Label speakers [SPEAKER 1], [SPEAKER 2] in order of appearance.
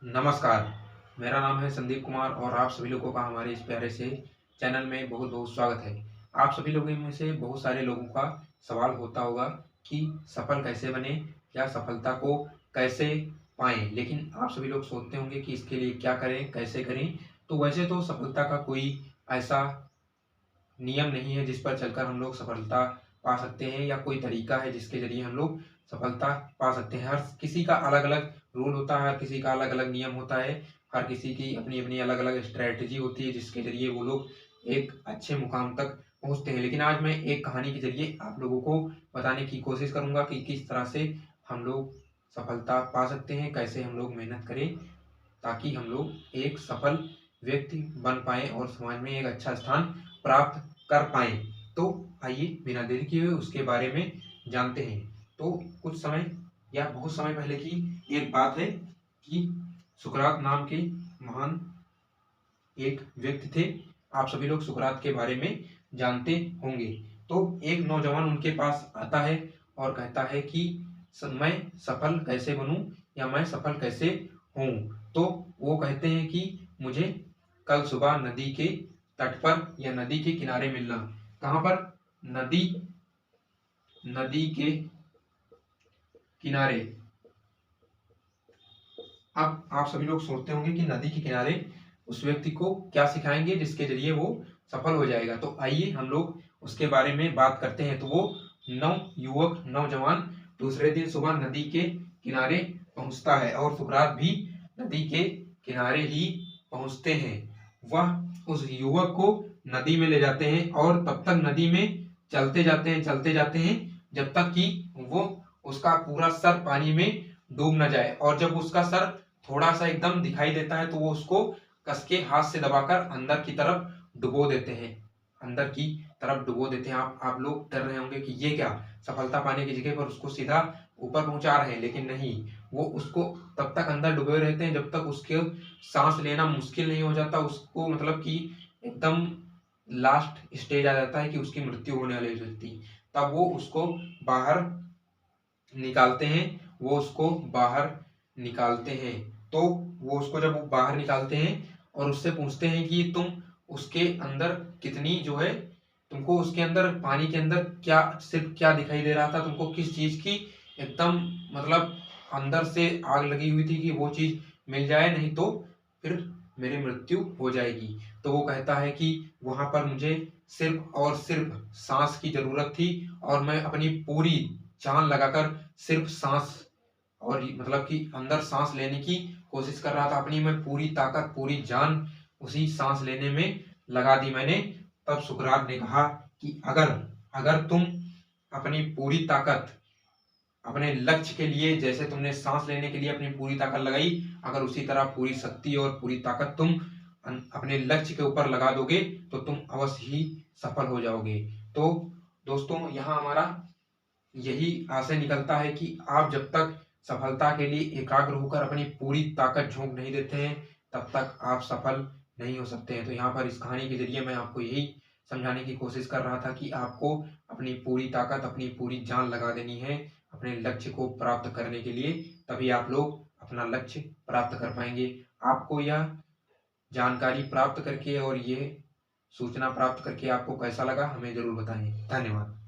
[SPEAKER 1] नमस्कार, मेरा नाम है संदीप कुमार और आप सभी लोगों का हमारे इस प्यारे से चैनल में बहुत-बहुत स्वागत है। आप सभी लोगों में से बहुत सारे लोगों का सवाल होता होगा कि सफल कैसे बनें या सफलता को कैसे पाएँ? लेकिन आप सभी लोग सोचते होंगे कि इसके लिए क्या करें, कैसे करें? तो वैसे तो सफलता का कोई ऐसा नियम नहीं है जिस पर चलकर हम लोग सफलता पा सकते हैं या कोई तरीका है जिसके ज़रिए हम लोग सफलता पा सकते हैं। हर किसी का अलग-अलग रूल होता है, हर किसी का अलग-अलग नियम होता है, हर किसी की अपनी-अपनी अलग-अलग स्ट्रैटेजी होती है जिसके ज़रिए वो लोग एक अच्छे मुकाम तक पहुँचते हैं। लेकिन आज मैं एक कहानी के ज़रिए आप लोगों को बताने की कोशिश करूँगा कि किस तरह से हम लोग सफलता पा सकते हैं, कैसे हम लोग मेहनत करें ताकि हम लोग एक सफल व्यक्ति बन पाएँ और समाज में एक अच्छा स्थान प्राप्त कर पाएँ। तो आइए बिना देरी किए हुए उसके बारे में जानते हैं। तो कुछ समय या बहुत समय पहले की एक बात है कि सुकरात नाम के महान एक व्यक्ति थे। आप सभी लोग सुकरात के बारे में जानते होंगे। तो एक नौजवान उनके पास आता है और कहता है कि मैं सफल कैसे बनूं या मैं सफल कैसे हूं। तो वो कहते हैं कि मुझे कल सुबह नदी के तट पर या नदी के किनारे मिलना। कहाँ पर? नदी नदी के किनारे। अब आप सभी लोग सोचते होंगे कि नदी के किनारे उस व्यक्ति को क्या सिखाएंगे जिसके जरिए वो सफल हो जाएगा। तो आइए हम लोग उसके बारे में बात करते हैं। तो वो नौजवान दूसरे दिन सुबह नदी के किनारे पहुंचता है और सुकरात भी नदी के किनारे ही पहुंचते हैं। वह उस युवक को नदी में ले जाते हैं और तब तक नदी में चलते जाते हैं जब तक कि वो उसका पूरा सर पानी में डूब न जाए। और जब उसका सर थोड़ा सा एकदम दिखाई देता है तो वो उसको कस के हाथ से दबाकर अंदर की तरफ डुबो देते हैं। अंदर की तरफ डुबो देते हैं। आप लोग डर रहे होंगे कि ये क्या, सफलता पाने की जगह पर उसको सीधा ऊपर पहुंचा रहे हैं। लेकिन नहीं, वो उसको तब तक अंदर डुबे रहते हैं जब तक उसके सांस लेना मुश्किल नहीं हो जाता। उसको मतलब कि एकदम लास्ट स्टेज आ जाता है कि उसकी मृत्यु होने वाली होती। तब वो उसको बाहर निकालते हैं। वो उसको बाहर निकालते हैं। तो वो उसको जब वो बाहर निकालते हैं और उससे पूछते हैं कि तुम उसके अंदर कितनी जो है, तुमको उसके अंदर पानी के अंदर क्या सिर्फ क्या दिखाई दे रहा था, तुमको किस चीज की एकदम मतलब अंदर से आग लगी हुई थी कि वो चीज मिल जाए, नहीं तो फिर मेरी मृत्यु हो जाएगी। तो वो कहता है कि वहां पर मुझे सिर्फ और सिर्फ सांस की जरूरत थी और मैं अपनी पूरी जान लगाकर सिर्फ सांस और मतलब कि अंदर सांस लेने की कोशिश कर रहा था। अपनी मैं पूरी ताकत पूरी जान उसी सांस लेने में लगा दी मैंने। तब सुकरात ने कहा कि अगर अगर तुम अपनी पूरी ताकत अपने लक्ष्य के लिए, जैसे तुमने सांस लेने के लिए अपनी पूरी ताकत लगाई, अगर उसी तरह पूरी शक्ति और पूरी ताकत तुम अपने लक्ष्य के ऊपर लगा दोगे तो तुम अवश्य ही सफल हो जाओगे। तो दोस्तों, यहाँ हमारा यही आशय निकलता है कि आप जब तक सफलता के लिए एकाग्र होकर अपनी पूरी ताकत झोंक नहीं देते हैं तब तक आप सफल नहीं हो सकते हैं। तो यहाँ पर इस कहानी के जरिए मैं आपको यही समझाने की कोशिश कर रहा था कि आपको अपनी पूरी ताकत अपनी पूरी जान लगा देनी है अपने लक्ष्य को प्राप्त करने के लिए। तभी आप लोग अपना लक्ष्य प्राप्त कर पाएंगे। आपको यह जानकारी प्राप्त करके और ये सूचना प्राप्त करके आपको कैसा लगा हमें जरूर बताएं। धन्यवाद।